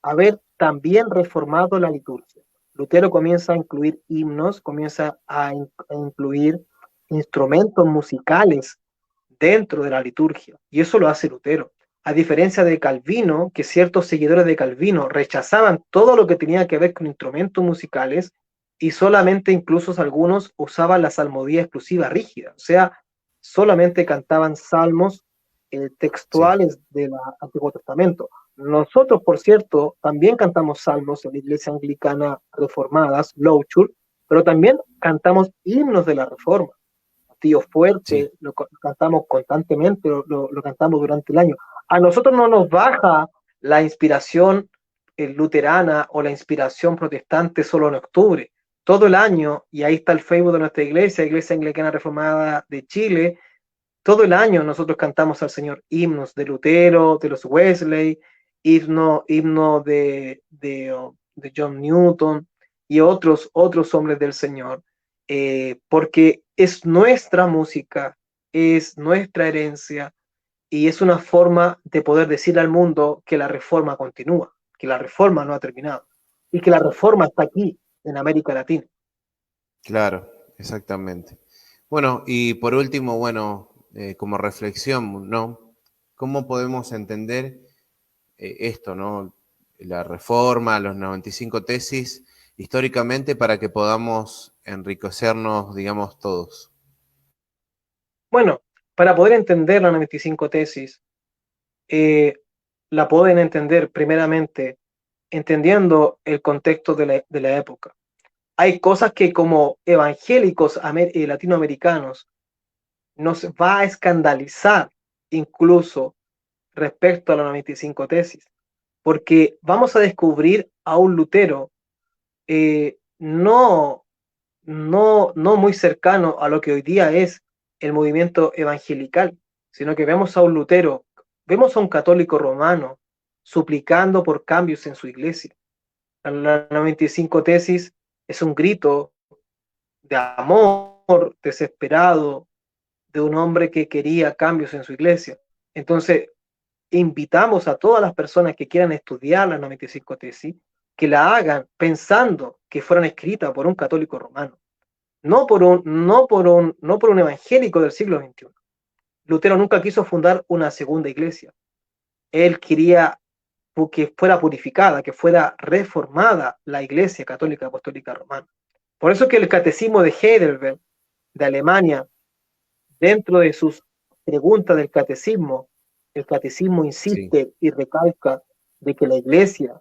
haber también reformado la liturgia. Lutero comienza a incluir himnos, comienza a incluir instrumentos musicales dentro de la liturgia, y eso lo hace Lutero. A diferencia de Calvino, que ciertos seguidores de Calvino rechazaban todo lo que tenía que ver con instrumentos musicales y solamente incluso algunos usaban la salmodía exclusiva rígida, o sea, solamente cantaban salmos sí. textuales del Antiguo Testamento. Nosotros, por cierto, también cantamos salmos en la iglesia anglicana reformadas, Low Church, pero también cantamos himnos de la Reforma. Tío Sí, Fuerte, lo cantamos constantemente, lo cantamos durante el año. A nosotros no nos baja la inspiración luterana o la inspiración protestante solo en octubre. Todo el año, y ahí está el Facebook de nuestra iglesia, Iglesia Anglicana Reformada de Chile, todo el año nosotros cantamos al Señor himnos de Lutero, de los Wesley, himno de John Newton y otros hombres del Señor. porque es nuestra música, es nuestra herencia y es una forma de poder decir al mundo que la reforma continúa, que la reforma no ha terminado y que la reforma está aquí, en América Latina. Claro, exactamente. Bueno, y por último, bueno, como reflexión, ¿no? ¿Cómo podemos entender esto, ¿no? La reforma, los 95 tesis, históricamente para que podamos enriquecernos, digamos, todos. Bueno, para poder entender la 95 tesis, eh, la pueden entender primeramente entendiendo el contexto de la época. Hay cosas que como evangélicos latinoamericanos nos va a escandalizar incluso respecto a la 95 tesis, porque vamos a descubrir a un Lutero no muy cercano a lo que hoy día es el movimiento evangelical, sino que vemos a un Lutero, vemos a un católico romano suplicando por cambios en su iglesia. La 95 tesis es un grito de amor desesperado de un hombre que quería cambios en su iglesia. Entonces, invitamos a todas las personas que quieran estudiar las 95 tesis que la hagan pensando que fueron escritas por un católico romano, no por un evangélico del siglo XXI. Lutero nunca quiso fundar una segunda iglesia. Él quería que fuera purificada, que fuera reformada la iglesia católica apostólica romana. Por eso que el catecismo de Heidelberg, de Alemania, dentro de sus preguntas del catecismo, el catecismo Sí, insiste y recalca de que la iglesia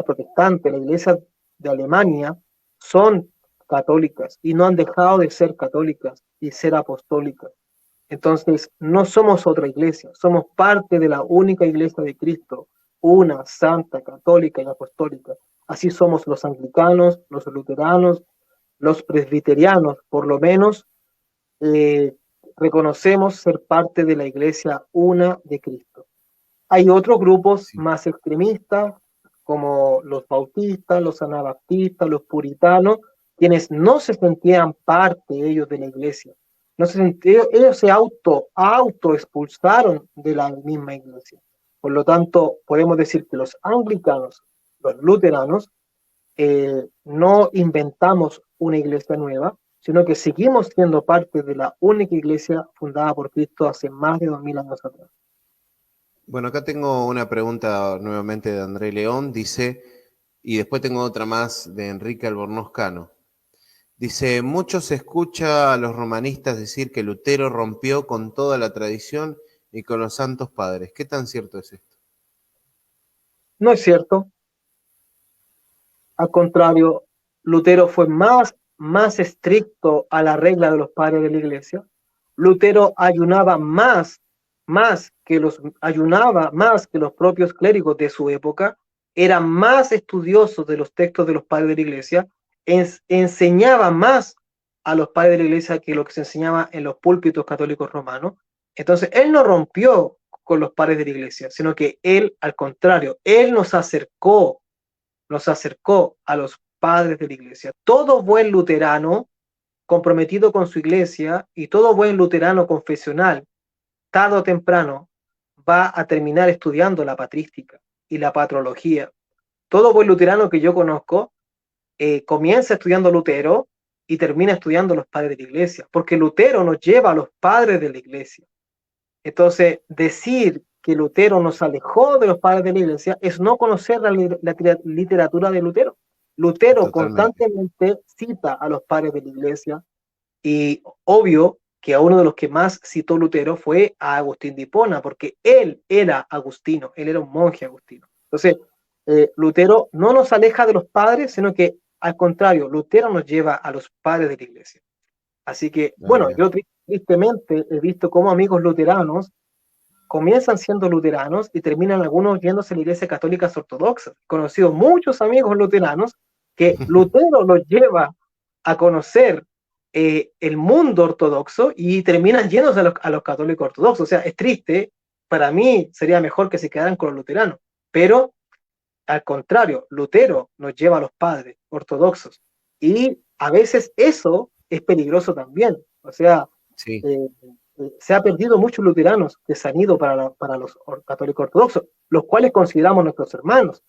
protestante, la iglesia de Alemania, son católicas y no han dejado de ser católicas y ser apostólicas. Entonces, no somos otra iglesia, somos parte de la única iglesia de Cristo, una, santa, católica y apostólica. Así somos los anglicanos, los luteranos, los presbiterianos, por lo menos eh, reconocemos ser parte de la iglesia una de Cristo. Hay otros grupos sí. más extremistas, como los bautistas, los anabaptistas, los puritanos, quienes no se sentían parte ellos de la iglesia. No se sentían, ellos se auto expulsaron de la misma iglesia. Por lo tanto, podemos decir que los anglicanos, los luteranos, no inventamos una iglesia nueva, sino que seguimos siendo parte de la única iglesia fundada por Cristo hace más de 2000 años atrás. Bueno, acá tengo una pregunta nuevamente de André León, dice, y después tengo otra más de Enrique Albornoz Cano. Dice, mucho se escucha a los romanistas decir que Lutero rompió con toda la tradición y con los santos padres. ¿Qué tan cierto es esto? No es cierto. Al contrario, Lutero fue más estricto a la regla de los padres de la iglesia. Lutero ayunaba más que los propios clérigos de su época, era más estudioso de los textos de los padres de la iglesia, enseñaba más a los padres de la iglesia que lo que se enseñaba en los púlpitos católicos romanos. Entonces, él no rompió con los padres de la iglesia, sino que él, al contrario, él nos acercó a los padres de la iglesia. Todo buen luterano comprometido con su iglesia y todo buen luterano confesional, tarde o temprano, va a terminar estudiando la patrística y la patrología. Todo buen luterano que yo conozco comienza estudiando Lutero y termina estudiando los padres de la iglesia, porque Lutero nos lleva a los padres de la iglesia. Entonces, decir que Lutero nos alejó de los padres de la iglesia es no conocer la literatura de Lutero. Lutero Totalmente. constantemente cita a los padres de la iglesia y obvio que a uno de los que más citó Lutero fue a Agustín de Hipona, porque él era agustino, él era un monje agustino. Entonces, Lutero no nos aleja de los padres, sino que al contrario, Lutero nos lleva a los padres de la iglesia. Así que, Ah, bueno, mira. yo tristemente he visto cómo amigos luteranos comienzan siendo luteranos y terminan algunos yéndose a la iglesia católica ortodoxa. He conocido muchos amigos luteranos que Lutero los lleva a conocer el mundo ortodoxo y terminan yéndose a los católicos ortodoxos. O sea, es triste. Para mí sería mejor que se quedaran con los luteranos. Pero al contrario, Lutero nos lleva a los padres ortodoxos y a veces eso es peligroso también. O sea, Sí, eh, se ha perdido muchos luteranos que se han ido para los católicos ortodoxos, los cuales consideramos nuestros hermanos,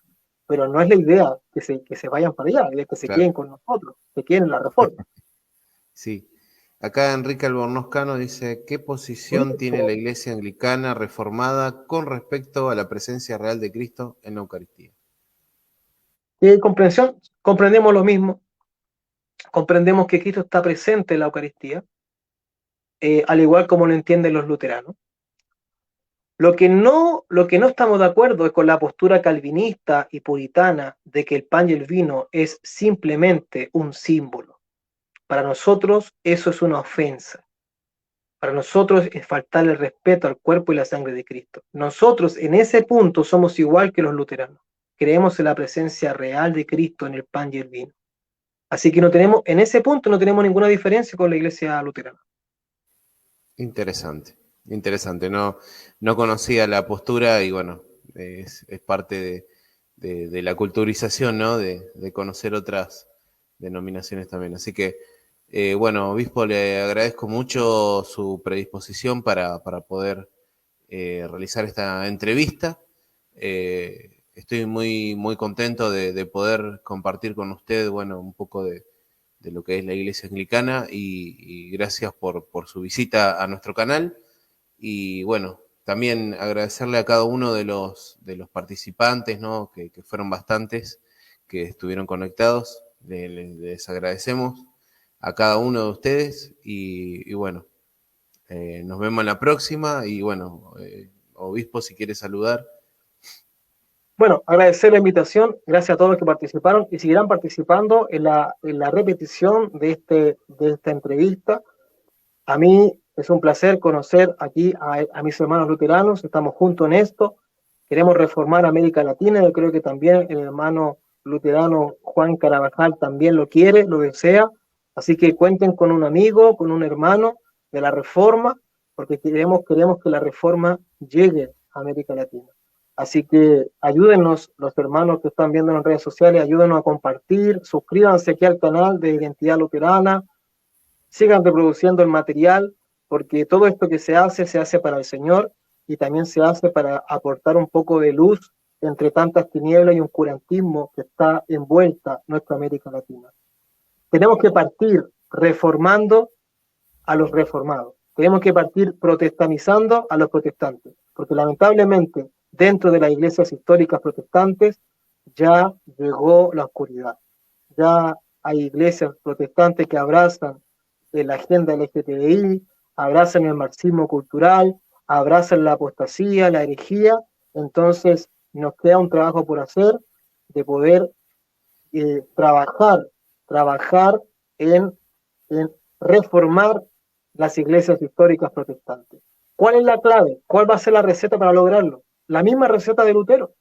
pero no es la idea que se vayan para allá, la idea es que se claro. queden con nosotros, que queden en la reforma. Sí. Acá Enrique Albornoz Cano dice, ¿qué posición tiene la Iglesia Anglicana Reformada con respecto a la presencia real de Cristo en la Eucaristía? Comprensión, comprendemos lo mismo, comprendemos que Cristo está presente en la Eucaristía, al igual como lo entienden los luteranos. Lo que no estamos de acuerdo es con la postura calvinista y puritana de que el pan y el vino es simplemente un símbolo. Para nosotros eso es una ofensa. Para nosotros es faltarle el respeto al cuerpo y la sangre de Cristo. Nosotros en ese punto somos igual que los luteranos. Creemos en la presencia real de Cristo en el pan y el vino. Así que en ese punto no tenemos ninguna diferencia con la iglesia luterana. Interesante, interesante. No, no conocía la postura y bueno, es parte de la culturización, ¿no? De conocer otras denominaciones también. Así que, bueno, obispo, le agradezco mucho su predisposición para poder realizar esta entrevista. Estoy muy, muy contento de poder compartir con usted, bueno, un poco de lo que es la Iglesia Anglicana y gracias por su visita a nuestro canal. Y bueno, también agradecerle a cada uno de los participantes, ¿no? Que fueron bastantes, que estuvieron conectados. Les agradecemos a cada uno de ustedes y bueno, nos vemos en la próxima y bueno, obispo, si quiere saludar. Bueno, agradecer la invitación, gracias a todos los que participaron y seguirán participando en la repetición de esta entrevista. A mí es un placer conocer aquí a mis hermanos luteranos, estamos juntos en esto, queremos reformar América Latina, yo creo que también el hermano luterano Juan Carabajal también lo quiere, lo desea, así que cuenten con un amigo, con un hermano de la reforma, porque queremos que la reforma llegue a América Latina. Así que ayúdenos, los hermanos que están viendo en las redes sociales, ayúdenos a compartir, suscríbanse aquí al canal de Identidad Luterana, sigan reproduciendo el material, porque todo esto que se hace para el Señor y también se hace para aportar un poco de luz entre tantas tinieblas y oscurantismo que está envuelta nuestra América Latina. Tenemos que partir reformando a los reformados. Tenemos que partir protestanizando a los protestantes, porque lamentablemente dentro de las iglesias históricas protestantes ya llegó la oscuridad. Ya hay iglesias protestantes que abrazan la agenda LGTBI, abrazan el marxismo cultural, abrazan la apostasía, la herejía. Entonces nos queda un trabajo por hacer de poder trabajar en reformar las iglesias históricas protestantes. ¿Cuál es la clave? ¿Cuál va a ser la receta para lograrlo? La misma receta de Lutero.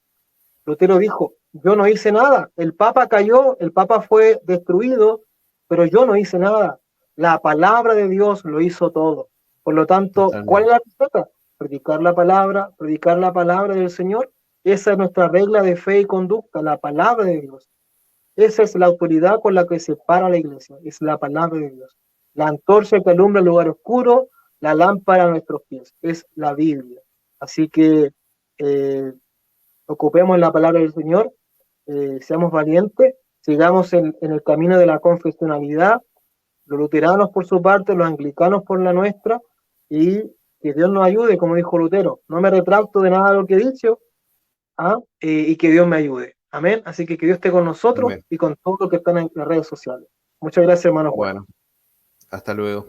Lutero dijo, yo no hice nada, el Papa cayó, el Papa fue destruido, pero yo no hice nada. La palabra de Dios lo hizo todo. Por lo tanto, ¿cuál es Totalmente. la receta? Predicar la palabra del Señor. Esa es nuestra regla de fe y conducta, la palabra de Dios. Esa es la autoridad con la que se para la iglesia, es la palabra de Dios. La antorcha que alumbra el lugar oscuro, la lámpara a nuestros pies, es la Biblia. Así que eh, ocupemos la palabra del Señor, seamos valientes, sigamos en el camino de la confesionalidad, los luteranos por su parte, los anglicanos por la nuestra, y que Dios nos ayude, como dijo Lutero. No me retracto de nada de lo que he dicho, y que Dios me ayude. Amén. Así que Dios esté con nosotros Amén. y con todos los que están en las redes sociales. Muchas gracias, hermano Juan. Bueno, hasta luego.